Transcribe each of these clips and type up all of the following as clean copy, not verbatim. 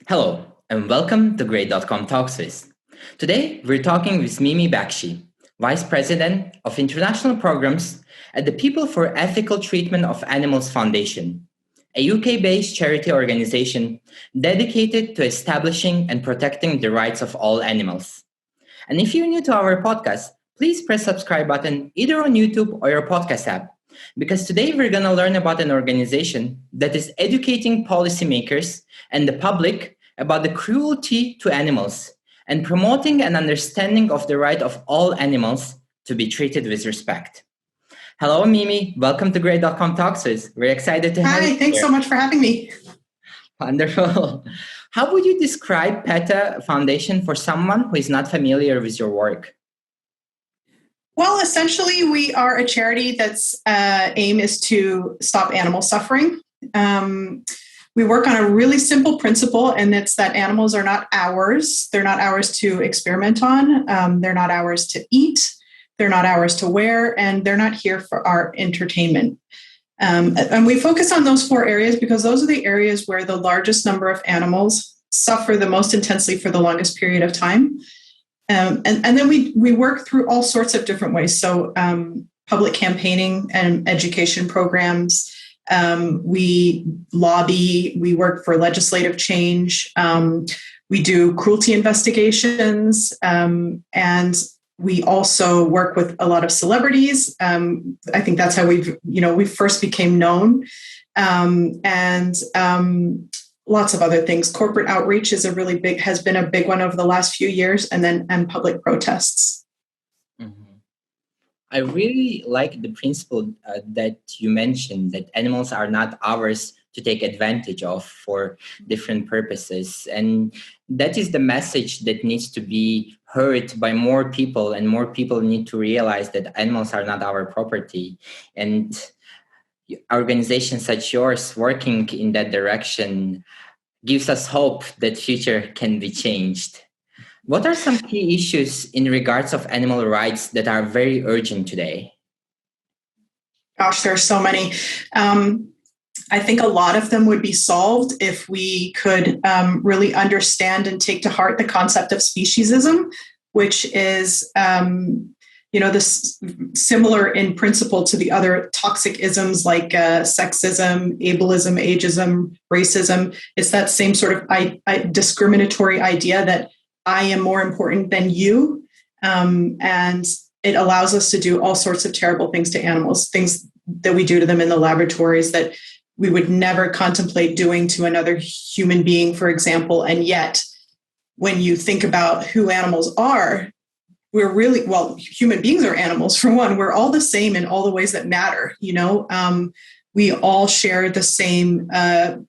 Hello, and welcome to Grey.com Talks With. Today, we're talking with Mimi Bakshi, Vice President of International Programs at the People for Ethical Treatment of Animals Foundation, a UK-based charity organization dedicated to establishing and protecting the rights of all animals. And if you're new to our podcast, please press subscribe button either on YouTube or your podcast app, because today we're going to learn about an organization that is educating policymakers and the public about the cruelty to animals and promoting an understanding of the right of all animals to be treated with respect. Hello, Mimi. Welcome to Grey.com Talks With. We're excited to have you. Hi, thanks so much for having me. Wonderful. How would you describe PETA Foundation for someone who is not familiar with your work? Well, essentially, we are a charity that's aim is to stop animal suffering. We work on a really simple principle, and it's that animals are not ours. They're not ours to experiment on. They're not ours to eat. They're not ours to wear, and they're not here for our entertainment. And we focus on those four areas because those are the areas where the largest number of animals suffer the most intensely for the longest period of time. And then we work through all sorts of different ways. So public campaigning and education programs. We lobby. We work for legislative change. We do cruelty investigations. And we also work with a lot of celebrities. I think that's how we first became known. Lots of other things. Corporate outreach has been a big one over the last few years, and public protests. Mm-hmm. I really like the principle that you mentioned, that animals are not ours to take advantage of for different purposes. And that is the message that needs to be heard by more people, and more people need to realize that animals are not our property. And organizations such yours working in that direction gives us hope that future can be changed. What are some key issues in regards of animal rights that are very urgent today? Gosh, there are so many. I think a lot of them would be solved if we could really understand and take to heart the concept of speciesism, which is this similar in principle to the other toxic isms like sexism, ableism, ageism, racism. It's that same sort of discriminatory idea that I am more important than you. And it allows us to do all sorts of terrible things to animals, things that we do to them in the laboratories that we would never contemplate doing to another human being, for example. And yet, when you think about who animals are, human beings are animals, for one. We're all the same in all the ways that matter. We all share the same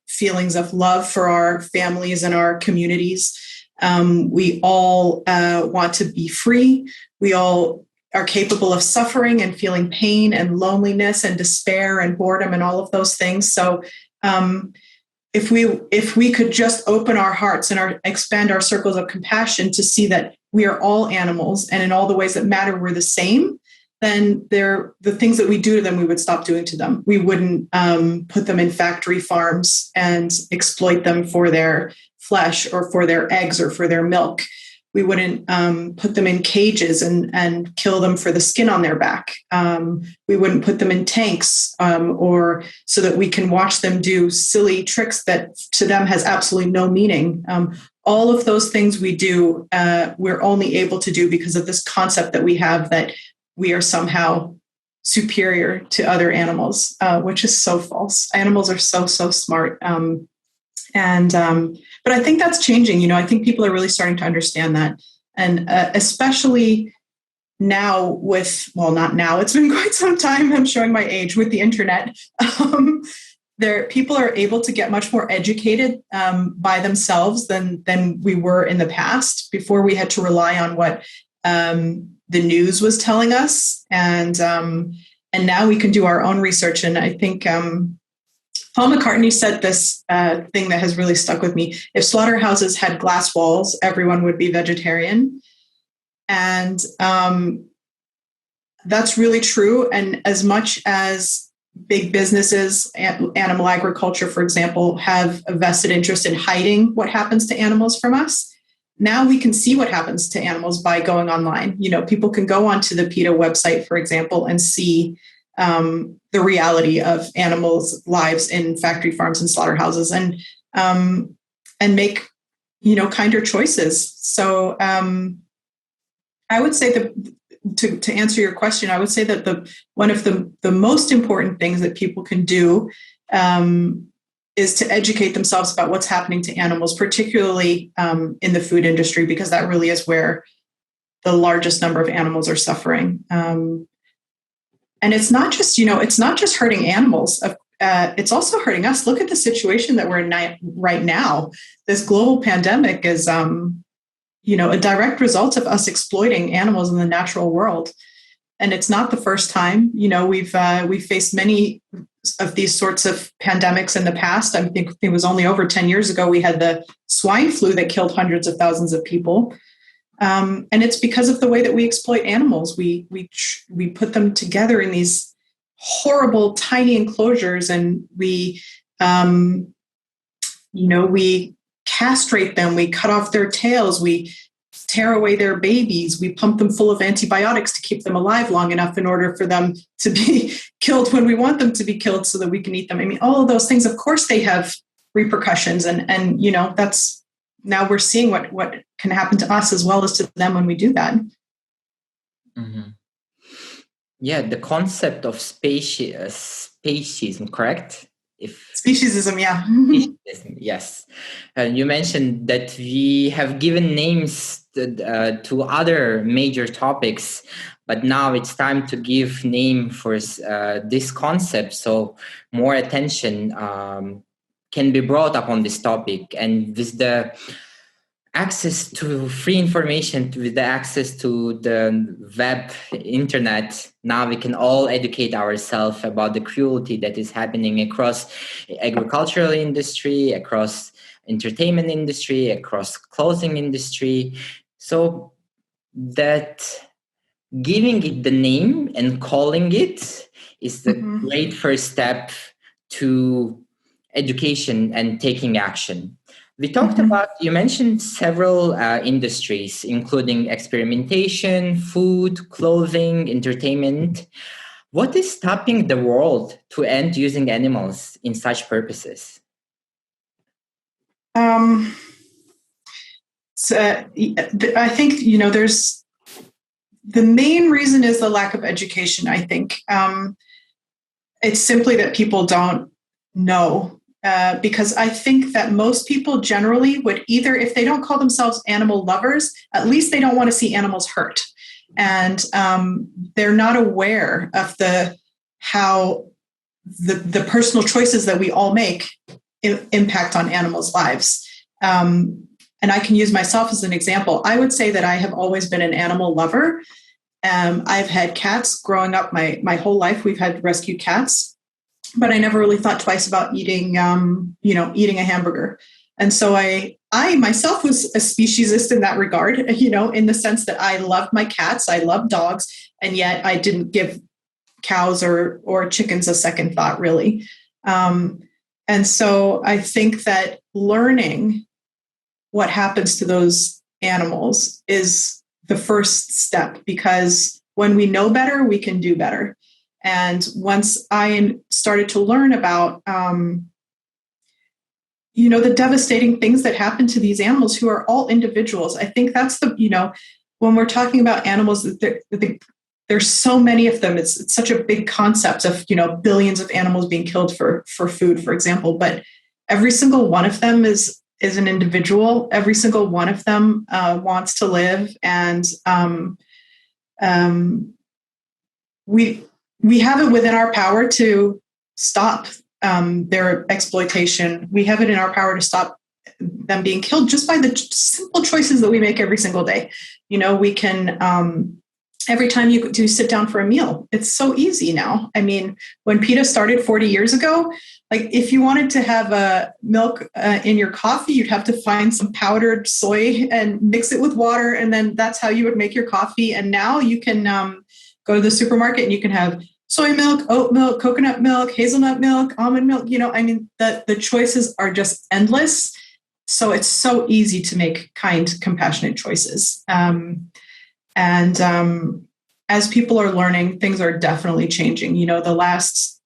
feelings of love for our families and our communities. We all want to be free. We all are capable of suffering and feeling pain and loneliness and despair and boredom and all of those things. So if we could just open our hearts and expand our circles of compassion to see that we are all animals, and in all the ways that matter, we're the same, then the things that we do to them, we would stop doing to them. We wouldn't put them in factory farms and exploit them for their flesh or for their eggs or for their milk. We wouldn't put them in cages and kill them for the skin on their back. We wouldn't put them in tanks or so that we can watch them do silly tricks that to them has absolutely no meaning. All of those things we do, we're only able to do because of this concept that we have that we are somehow superior to other animals, which is so false. Animals are so smart. But I think that's changing. I think people are really starting to understand that. And especially now not now, it's been quite some time, I'm showing my age, with the internet. People are able to get much more educated by themselves than we were in the past. Before, we had to rely on what the news was telling us. And now we can do our own research. And I think Paul McCartney said this thing that has really stuck with me. If slaughterhouses had glass walls, everyone would be vegetarian. And that's really true. And as much as big businesses, animal agriculture, for example, have a vested interest in hiding what happens to animals from us. Now we can see what happens to animals by going online. People can go onto the PETA website, for example, and see the reality of animals' lives in factory farms and slaughterhouses, and make kinder choices. So I would say that to answer your question, I would say that one of the most important things that people can do is to educate themselves about what's happening to animals, particularly in the food industry, because that really is where the largest number of animals are suffering. And it's not just hurting animals. It's also hurting us. Look at the situation that we're in right now. This global pandemic is, a direct result of us exploiting animals in the natural world. And it's not the first time. We've faced many of these sorts of pandemics in the past. I think it was only over 10 years ago we had the swine flu that killed hundreds of thousands of people. And it's because of the way that we exploit animals. We put them together in these horrible tiny enclosures, and we castrate them. We cut off their tails. We tear away their babies. We pump them full of antibiotics to keep them alive long enough in order for them to be killed when we want them to be killed so that we can eat them. I mean, all of those things, of course, they have repercussions. And that's, now we're seeing what can happen to us as well as to them when we do that. Mm-hmm. Yeah, the concept of speciesism, correct? Speciesism, yeah. Speciesism, yes. You mentioned that we have given names to other major topics, but now it's time to give name for this concept, so more attention can be brought up on this topic. And with the access to free information, with the access to the web, internet, now we can all educate ourselves about the cruelty that is happening across agricultural industry, across entertainment industry, across clothing industry. So that giving it the name and calling it is the great first step to education and taking action. We talked about, you mentioned several industries, including experimentation, food, clothing, entertainment. What is stopping the world to end using animals in such purposes? I think, there's the main reason is the lack of education, I think. It's simply that people don't know. Because I think that most people generally would either, if they don't call themselves animal lovers, at least they don't want to see animals hurt. And they're not aware of how the personal choices that we all make impact on animals' lives. And I can use myself as an example. I would say that I have always been an animal lover. I've had cats growing up my whole life. We've had rescue cats. But I never really thought twice about eating a hamburger. And so I myself was a speciesist in that regard, in the sense that I loved my cats, I loved dogs, and yet I didn't give cows or chickens a second thought, really. And so I think that learning what happens to those animals is the first step, because when we know better, we can do better. And once I started to learn about, the devastating things that happen to these animals who are all individuals, I think that's when we're talking about animals, there's so many of them. It's such a big concept of, billions of animals being killed for food, for example. But every single one of them is an individual. Every single one of them wants to live. And we have it within our power to stop their exploitation. We have it in our power to stop them being killed just by the simple choices that we make every single day. We can, every time you do sit down for a meal, it's so easy now. I mean, when PETA started 40 years ago, like if you wanted to have milk in your coffee, you'd have to find some powdered soy and mix it with water. And then that's how you would make your coffee. And now you can go to the supermarket and you can have soy milk, oat milk, coconut milk, hazelnut milk, almond milk. The choices are just endless. So it's so easy to make kind, compassionate choices. And as people are learning, things are definitely changing. The last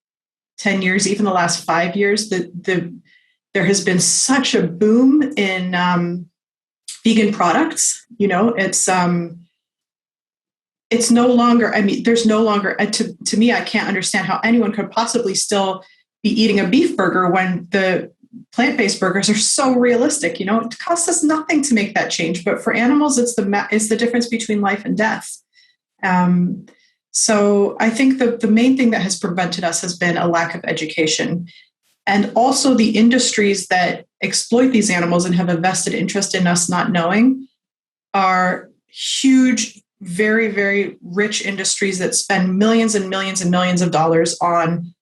10 years, even the last 5 years, there has been such a boom in vegan products. It's no longer, there's no longer, to me, I can't understand how anyone could possibly still be eating a beef burger when the plant-based burgers are so realistic. It costs us nothing to make that change, but for animals, it's the difference between life and death. So I think the main thing that has prevented us has been a lack of education. And also the industries that exploit these animals and have a vested interest in us not knowing are huge, very, very rich industries that spend millions and millions and millions of dollars on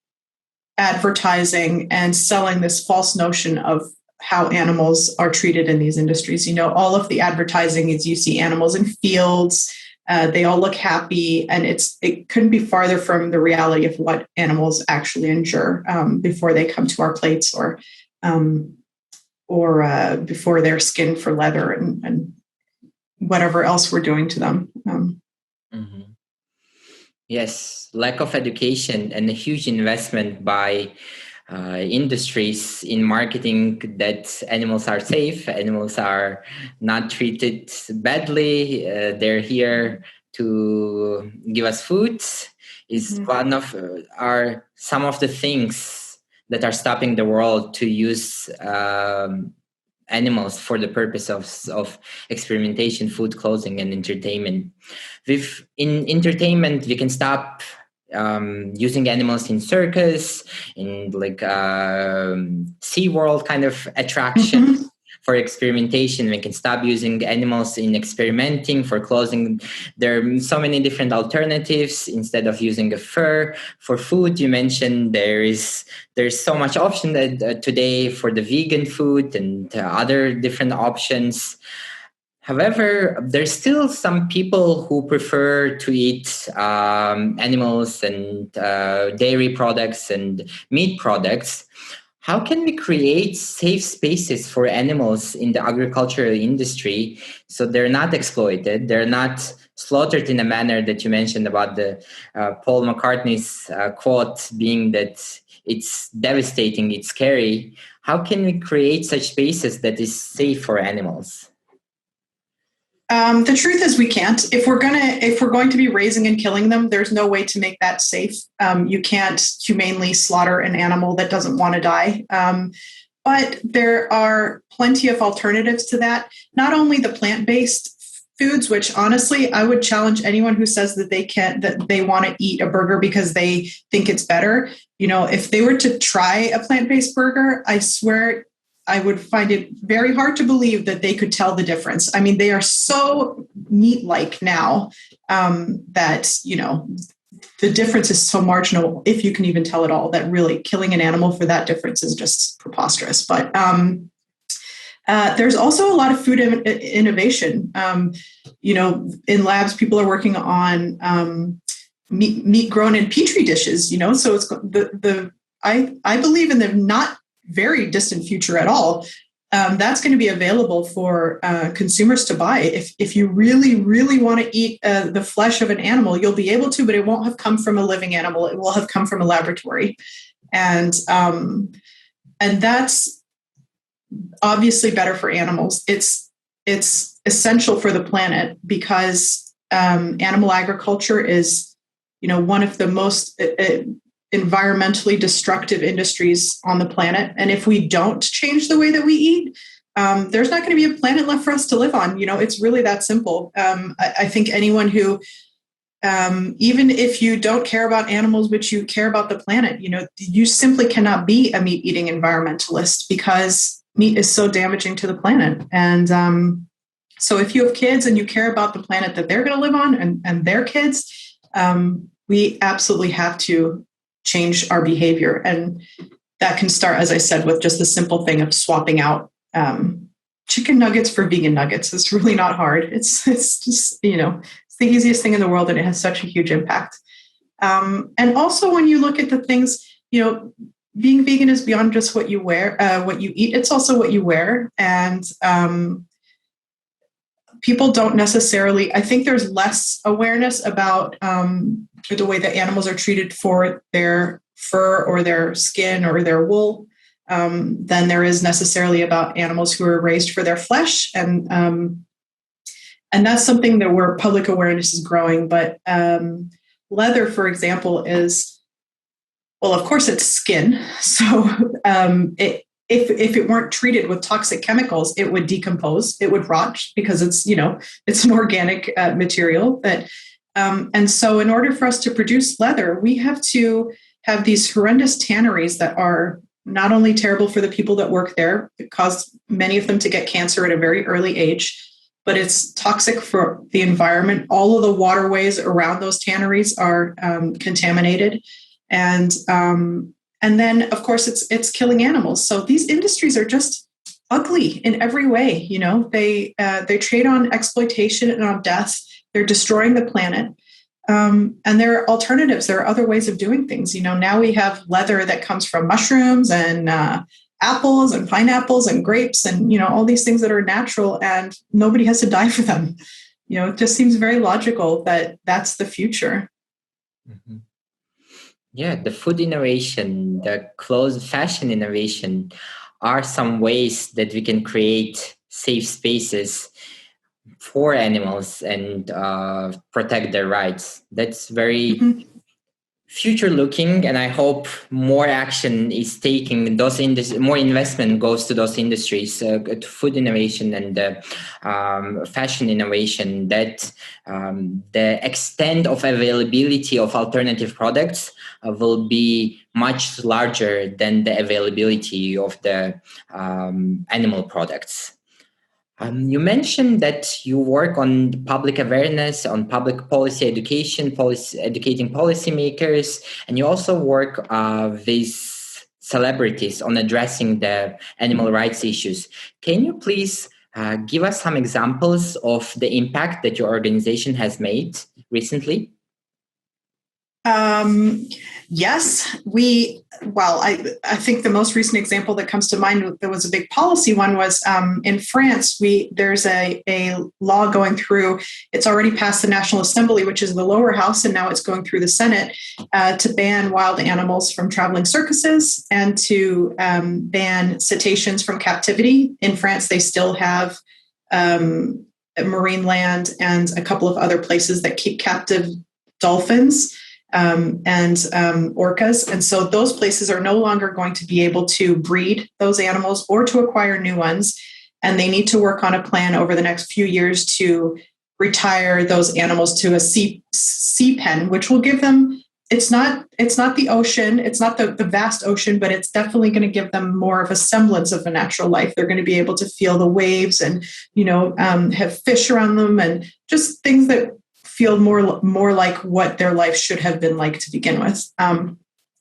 advertising and selling this false notion of how animals are treated in these industries. All of the advertising is you see animals in fields, they all look happy, and it couldn't be farther from the reality of what animals actually endure before they come to our plates or before they're skinned for leather and whatever else we're doing to them. Mm-hmm. Yes, lack of education and a huge investment by industries in marketing that animals are safe, animals are not treated badly, they're here to give us food, is one of some of the things that are stopping the world to use animals for the purpose of experimentation, food, clothing, and entertainment. In entertainment, we can stop using animals in circus, in SeaWorld kind of attraction. Mm-hmm. For experimentation, we can stop using animals in experimenting. For clothing, there are so many different alternatives instead of using a fur. For food, you mentioned there's so much option that, today for the vegan food and other different options. However, there's still some people who prefer to eat animals and dairy products and meat products. How can we create safe spaces for animals in the agricultural industry so they're not exploited, they're not slaughtered in a manner that you mentioned about the Paul McCartney's quote being that it's devastating, it's scary. How can we create such spaces that is safe for animals? The truth is we can't. If we're going to be raising and killing them, there's no way to make that safe. You can't humanely slaughter an animal that doesn't want to die. But there are plenty of alternatives to that. Not only the plant-based foods, which honestly, I would challenge anyone who says that they want to eat a burger because they think it's better. If they were to try a plant-based burger, I swear I would find it very hard to believe that they could tell the difference. They are so meat-like now that, the difference is so marginal, if you can even tell at all, that really killing an animal for that difference is just preposterous. But there's also a lot of food innovation. In labs, people are working on meat grown in petri dishes, so it's I believe in the not very distant future at all, that's going to be available for consumers to buy. If you really, really want to eat the flesh of an animal, you'll be able to, but it won't have come from a living animal. It will have come from a laboratory. And that's obviously better for animals. It's essential for the planet because animal agriculture is, one of the most environmentally destructive industries on the planet. And if we don't change the way that we eat, there's not going to be a planet left for us to live on. It's really that simple. I think anyone who, even if you don't care about animals, but you care about the planet, you simply cannot be a meat-eating environmentalist because meat is so damaging to the planet. And so if you have kids and you care about the planet that they're going to live on and their kids, we absolutely have to change our behavior. And that can start, as I said, with just the simple thing of swapping out chicken nuggets for vegan nuggets. It's really not hard. It's just, it's the easiest thing in the world, and it has such a huge impact. And also when you look at the things, being vegan is beyond just what you wear, what you eat. It's also what you wear. And people don't necessarily, I think there's less awareness about the way that animals are treated for their fur or their skin or their wool than there is necessarily about animals who are raised for their flesh. And that's something that where public awareness is growing. But leather, for example, is, well, of course, it's skin. So if it weren't treated with toxic chemicals, it would decompose, it would rot because it's an organic material. And so in order for us to produce leather, we have to have these horrendous tanneries that are not only terrible for the people that work there, it caused many of them to get cancer at a very early age, but it's toxic for the environment. All of the waterways around those tanneries are contaminated. And then, of course, it's killing animals. So these industries are just ugly in every way. They trade on exploitation and on death. They're destroying the planet. And there are alternatives. There are other ways of doing things. Now we have leather that comes from mushrooms and apples and pineapples and grapes and, all these things that are natural, and nobody has to die for them. It just seems very logical that that's the future. Mm-hmm. Yeah, the food innovation, the clothes fashion innovation are some ways that we can create safe spaces for animals and protect their rights. That's very future looking, and I hope more action is taken. More investment goes to those industries, to food innovation and fashion innovation. That the extent of availability of alternative products will be much larger than the availability of the animal products. You mentioned that you work on public awareness, on public policy education, educating policymakers, and you also work with celebrities on addressing the animal rights issues. Can you please give us some examples of the impact that your organization has made recently? Yes, I think the most recent example that comes to mind that was a big policy one was in France. There's a law going through. It's already passed the National Assembly, which is the lower house, and now it's going through the Senate to ban wild animals from traveling circuses and to ban cetaceans from captivity. In France, they still have marine land and a couple of other places that keep captive dolphins and orcas. And so those places are no longer going to be able to breed those animals or to acquire new ones. And they need to work on a plan over the next few years to retire those animals to a sea pen, which will give them, it's not the ocean, it's not the vast ocean, but it's definitely going to give them more of a semblance of a natural life. They're going to be able to feel the waves and, have fish around them and just things that feel more like what their life should have been like to begin with.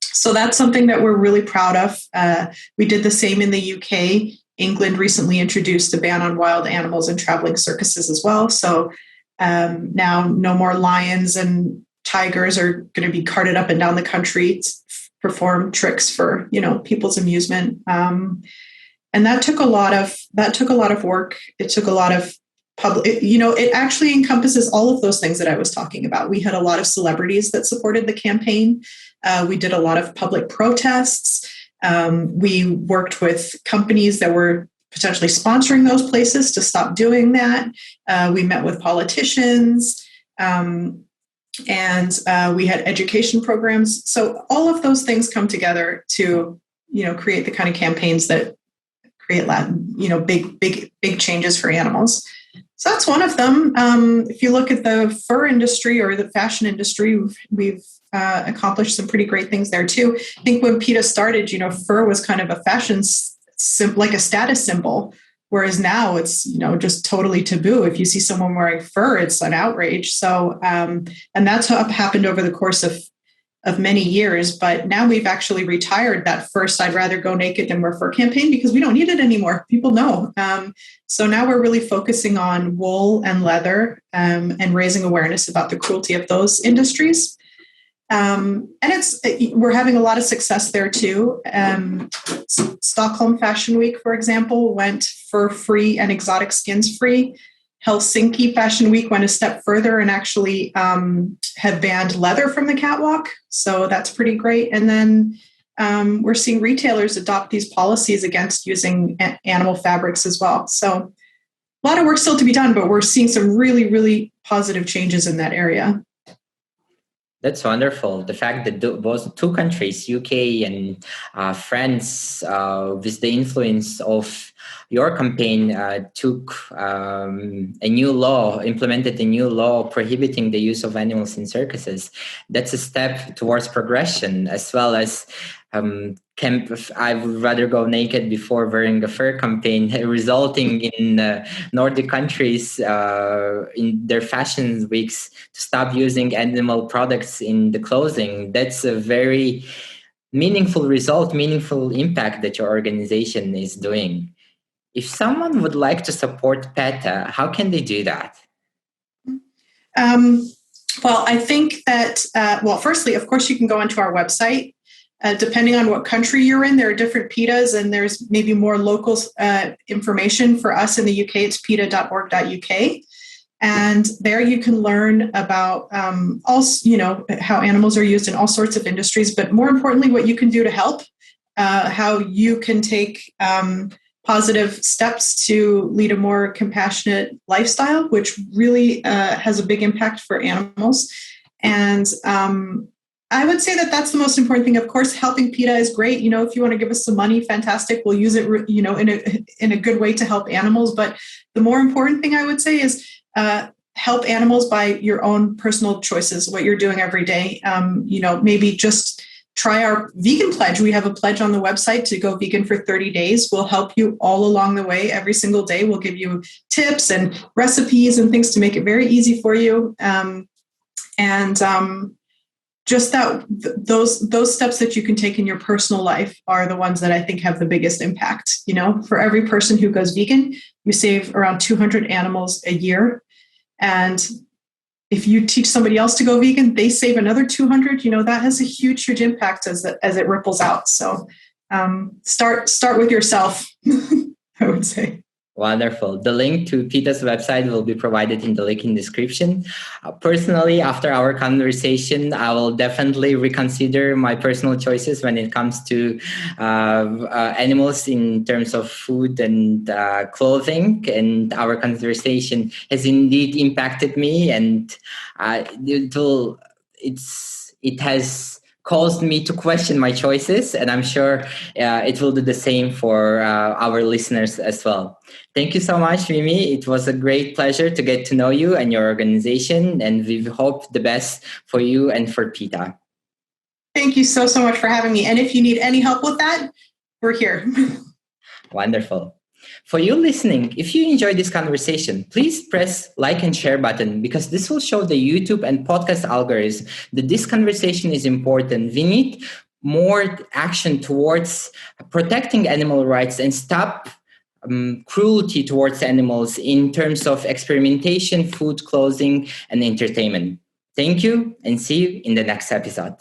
So that's something that we're really proud of. We did the same in the UK. England recently introduced a ban on wild animals and traveling circuses as well. So now no more lions and tigers are going to be carted up and down the country to perform tricks for people's amusement. And that took a lot of work. It took a lot of it actually encompasses all of those things that I was talking about. We had a lot of celebrities that supported the campaign. We did a lot of public protests. We worked with companies that were potentially sponsoring those places to stop doing that. We met with politicians, and we had education programs. So all of those things come together to, create the kind of campaigns that create big changes for animals. So that's one of them. If you look at the fur industry or the fashion industry, we've accomplished some pretty great things there too. I think when PETA started, fur was kind of a fashion, like a status symbol, whereas now it's, just totally taboo. If you see someone wearing fur, it's an outrage. So, and that's happened over the course of many years, but now we've actually retired that first I'd rather go naked than wear fur campaign because we don't need it anymore. People know. So now we're really focusing on wool and leather and raising awareness about the cruelty of those industries. And we're having a lot of success there too. Stockholm Fashion Week, for example, went fur-free and exotic skins free. Helsinki Fashion Week went a step further and actually have banned leather from the catwalk. So that's pretty great. And then we're seeing retailers adopt these policies against using animal fabrics as well. So a lot of work still to be done, but we're seeing some really, really positive changes in that area. That's wonderful. The fact that both two countries, UK and France, with the influence of your campaign, implemented a new law prohibiting the use of animals in circuses. That's a step towards progression, as well as I would rather go naked before wearing a fur campaign, resulting in Nordic countries in their fashion weeks to stop using animal products in the clothing. That's a very meaningful result, meaningful impact that your organization is doing. If someone would like to support PETA, how can they do that? Well, I think that, firstly, of course, you can go onto our website. Depending on what country you're in, there are different PETAs, and there's maybe more local information. For us in the UK, it's peta.org.uk. And there you can learn about how animals are used in all sorts of industries, but more importantly, what you can do to help, how you can take positive steps to lead a more compassionate lifestyle, which really has a big impact for animals. And I would say that that's the most important thing. Of course, helping PETA is great. If you want to give us some money, fantastic. We'll use it, in a good way to help animals. But the more important thing I would say is help animals by your own personal choices, what you're doing every day. Maybe just try our vegan pledge. We have a pledge on the website to go vegan for 30 days. We'll help you all along the way. Every single day, we'll give you tips and recipes and things to make it very easy for you. Just that those steps that you can take in your personal life are the ones that I think have the biggest impact. For every person who goes vegan, you save around 200 animals a year. And if you teach somebody else to go vegan, they save another 200. That has a huge, huge impact as it ripples out. So start with yourself, I would say. Wonderful. The link to PETA's website will be provided in the link in description. Personally, after our conversation, I will definitely reconsider my personal choices when it comes to animals in terms of food and clothing. And our conversation has indeed impacted me, and it has caused me to question my choices, and I'm sure it will do the same for our listeners as well. Thank you so much, Mimi. It was a great pleasure to get to know you and your organization, and we hope the best for you and for PETA. Thank you so much for having me. And if you need any help with that, we're here. Wonderful. For you listening, if you enjoyed this conversation, please press like and share button, because this will show the YouTube and podcast algorithms that this conversation is important. We need more action towards protecting animal rights and stop cruelty towards animals in terms of experimentation, food, clothing, and entertainment. Thank you, and see you in the next episode.